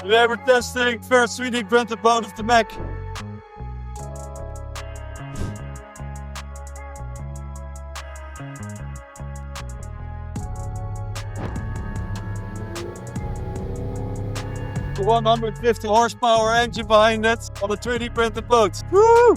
Today we're testing first 3D printed boat of the Mac. The 150 horsepower engine behind it on a 3D printed boat. Woo!